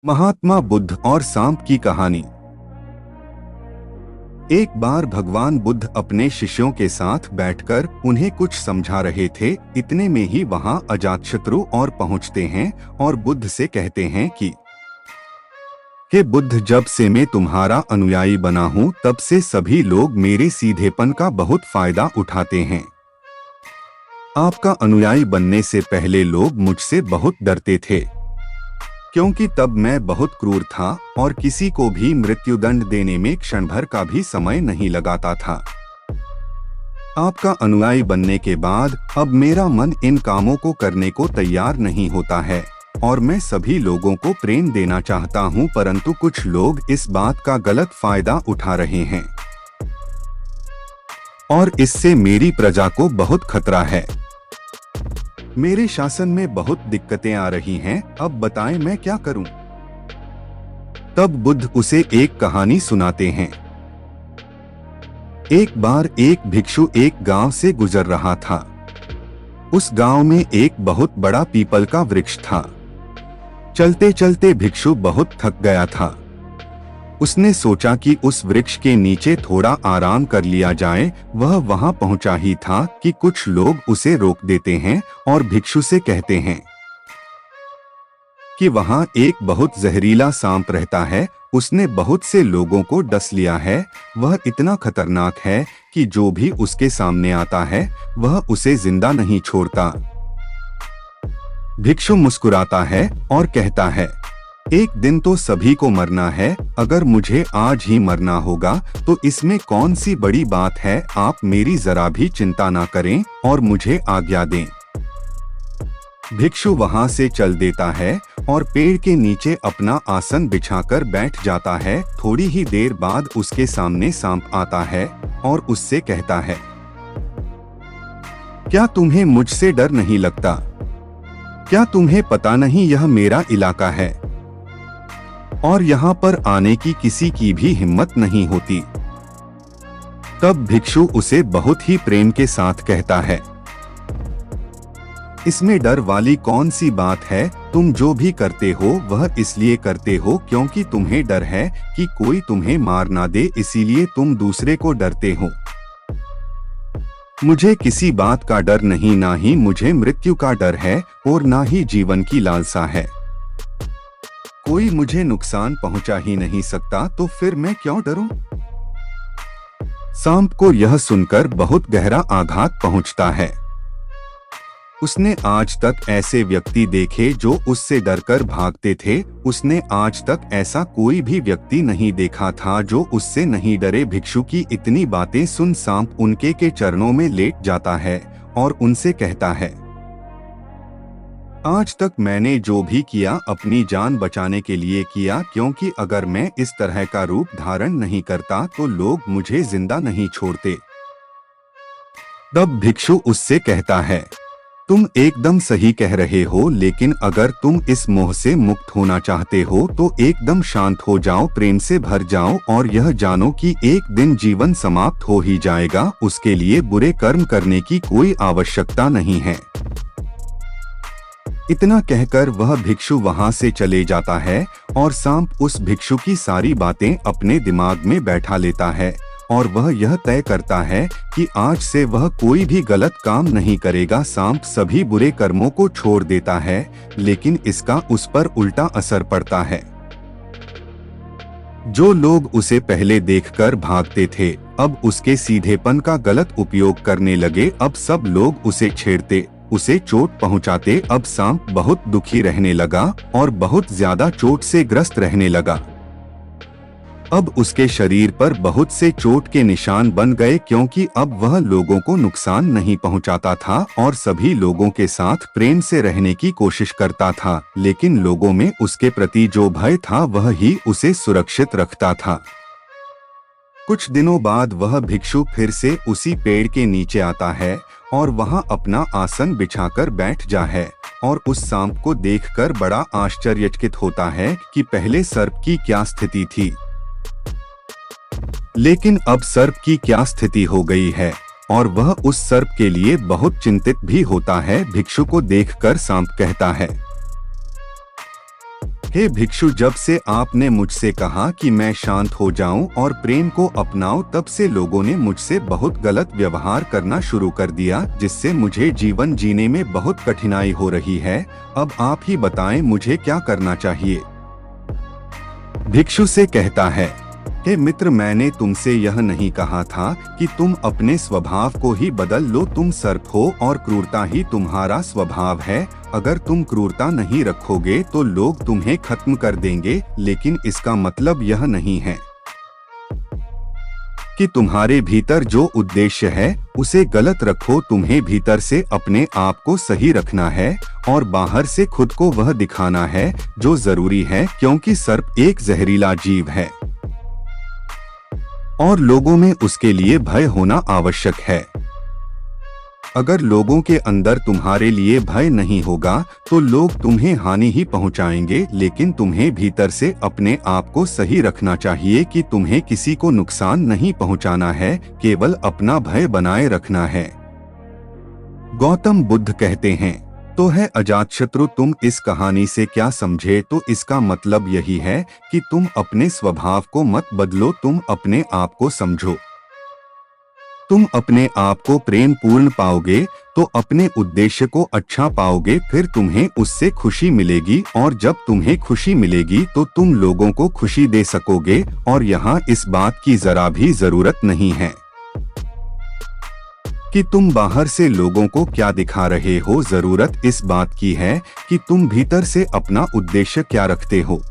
महात्मा बुद्ध और सांप की कहानी। एक बार भगवान बुद्ध अपने शिष्यों के साथ बैठकर उन्हें कुछ समझा रहे थे। इतने में ही वहां अजातशत्रु और पहुंचते हैं और बुद्ध से कहते हैं कि हे बुद्ध, जब से मैं तुम्हारा अनुयायी बना हूं तब से सभी लोग मेरे सीधेपन का बहुत फायदा उठाते हैं। आपका अनुयायी बनने से पहले लोग मुझसे बहुत डरते थे, क्योंकि तब मैं बहुत क्रूर था और किसी को भी मृत्युदंड देने में क्षण भर का भी समय नहीं लगाता था। आपका अनुयायी बनने के बाद अब मेरा मन इन कामों को करने को तैयार नहीं होता है और मैं सभी लोगों को प्रेम देना चाहता हूं, परंतु कुछ लोग इस बात का गलत फायदा उठा रहे हैं और इससे मेरी प्रजा को बहुत खतरा है। मेरे शासन में बहुत दिक्कतें आ रही हैं, अब बताएं मैं क्या करूं? तब बुद्ध उसे एक कहानी सुनाते हैं। एक बार एक भिक्षु एक गांव से गुजर रहा था। उस गांव में एक बहुत बड़ा पीपल का वृक्ष था। चलते चलते भिक्षु बहुत थक गया था। उसने सोचा कि उस वृक्ष के नीचे थोड़ा आराम कर लिया जाए। वह वहां पहुंचा ही था कि कुछ लोग उसे रोक देते हैं और भिक्षु से कहते हैं कि वहां एक बहुत जहरीला सांप रहता है। उसने बहुत से लोगों को डस लिया है। वह इतना खतरनाक है कि जो भी उसके सामने आता है वह उसे जिंदा नहीं छोड़ता। भिक्षु मुस्कुराता है और कहता है, एक दिन तो सभी को मरना है, अगर मुझे आज ही मरना होगा तो इसमें कौन सी बड़ी बात है। आप मेरी जरा भी चिंता ना करें और मुझे आज्ञा दें। भिक्षु वहां से चल देता है और पेड़ के नीचे अपना आसन बिछाकर बैठ जाता है। थोड़ी ही देर बाद उसके सामने सांप आता है और उससे कहता है, क्या तुम्हें मुझसे डर नहीं लगता? क्या तुम्हें पता नहीं यह मेरा इलाका है और यहाँ पर आने की किसी की भी हिम्मत नहीं होती? तब भिक्षु उसे बहुत ही प्रेम के साथ कहता है, इसमें डर वाली कौन सी बात है? तुम जो भी करते हो वह इसलिए करते हो क्योंकि तुम्हें डर है कि कोई तुम्हें मार ना दे, इसीलिए तुम दूसरे को डरते हो। मुझे किसी बात का डर नहीं, ना ही मुझे मृत्यु का डर है और ना ही जीवन की लालसा है। कोई मुझे नुकसान पहुंचा ही नहीं सकता तो फिर मैं क्यों डरूं? सांप को यह सुनकर बहुत गहरा आघात पहुंचता है। उसने आज तक ऐसे व्यक्ति देखे जो उससे डरकर भागते थे। उसने आज तक ऐसा कोई भी व्यक्ति नहीं देखा था जो उससे नहीं डरे। भिक्षु की इतनी बातें सुन सांप उनके के चरणों में लेट जाता है और उनसे कहता है, आज तक मैंने जो भी किया अपनी जान बचाने के लिए किया, क्योंकि अगर मैं इस तरह का रूप धारण नहीं करता तो लोग मुझे जिंदा नहीं छोड़ते। तब भिक्षु उससे कहता है, तुम एकदम सही कह रहे हो, लेकिन अगर तुम इस मोह से मुक्त होना चाहते हो तो एकदम शांत हो जाओ, प्रेम से भर जाओ और यह जानो कि एक दिन जीवन समाप्त हो ही जाएगा। उसके लिए बुरे कर्म करने की कोई आवश्यकता नहीं है। इतना कहकर वह भिक्षु वहां से चले जाता है और सांप उस भिक्षु की सारी बातें अपने दिमाग में बैठा लेता है और वह यह तय करता है कि आज से वह कोई भी गलत काम नहीं करेगा। सांप सभी बुरे कर्मों को छोड़ देता है, लेकिन इसका उस पर उल्टा असर पड़ता है। जो लोग उसे पहले देखकर भागते थे अब उसके सीधेपन का गलत उपयोग करने लगे। अब सब लोग उसे छेड़ते, उसे चोट पहुंचाते। अब सांप बहुत दुखी रहने लगा और बहुत ज्यादा चोट से ग्रस्त रहने लगा। अब उसके शरीर पर बहुत से चोट के निशान बन गए, क्योंकि अब वह लोगों को नुकसान नहीं पहुंचाता था और सभी लोगों के साथ प्रेम से रहने की कोशिश करता था। लेकिन लोगों में उसके प्रति जो भय था वह ही उसे सुरक्षित रखता था। कुछ दिनों बाद वह भिक्षु फिर से उसी पेड़ के नीचे आता है और वहां अपना आसन बिछाकर बैठ जा है और उस सांप को देखकर बड़ा आश्चर्यचकित होता है कि पहले सर्प की क्या स्थिति थी, लेकिन अब सर्प की क्या स्थिति हो गई है और वह उस सर्प के लिए बहुत चिंतित भी होता है। भिक्षु को देखकर सांप कहता है, हे भिक्षु, जब से आपने मुझसे कहा कि मैं शांत हो जाऊं और प्रेम को अपनाऊं, तब से लोगों ने मुझसे बहुत गलत व्यवहार करना शुरू कर दिया, जिससे मुझे जीवन जीने में बहुत कठिनाई हो रही है। अब आप ही बताएं मुझे क्या करना चाहिए। भिक्षु से कहता है, हे मित्र, मैंने तुमसे यह नहीं कहा था कि तुम अपने स्वभाव को ही बदल लो। तुम सर्प हो और क्रूरता ही तुम्हारा स्वभाव है। अगर तुम क्रूरता नहीं रखोगे तो लोग तुम्हें खत्म कर देंगे, लेकिन इसका मतलब यह नहीं है कि तुम्हारे भीतर जो उद्देश्य है उसे गलत रखो। तुम्हें भीतर से अपने आप को सही रखना है और बाहर से खुद को वह दिखाना है जो जरूरी है, क्योंकि सर्प एक जहरीला जीव है और लोगों में उसके लिए भय होना आवश्यक है। अगर लोगों के अंदर तुम्हारे लिए भय नहीं होगा तो लोग तुम्हें हानि ही पहुंचाएंगे, लेकिन तुम्हें भीतर से अपने आप को सही रखना चाहिए कि तुम्हें किसी को नुकसान नहीं पहुंचाना है, केवल अपना भय बनाए रखना है। गौतम बुद्ध कहते हैं, तो है अजातशत्रु, तुम इस कहानी से क्या समझे? तो इसका मतलब यही है कि तुम अपने स्वभाव को मत बदलो, तुम अपने आप को समझो। तुम अपने आप को प्रेम पूर्ण पाओगे तो अपने उद्देश्य को अच्छा पाओगे, फिर तुम्हें उससे खुशी मिलेगी, और जब तुम्हें खुशी मिलेगी तो तुम लोगों को खुशी दे सकोगे। और यहाँ इस बात की जरा भी जरूरत नहीं है कि तुम बाहर से लोगों को क्या दिखा रहे हो। जरूरत इस बात की है कि तुम भीतर से अपना उद्देश्य क्या रखते हो।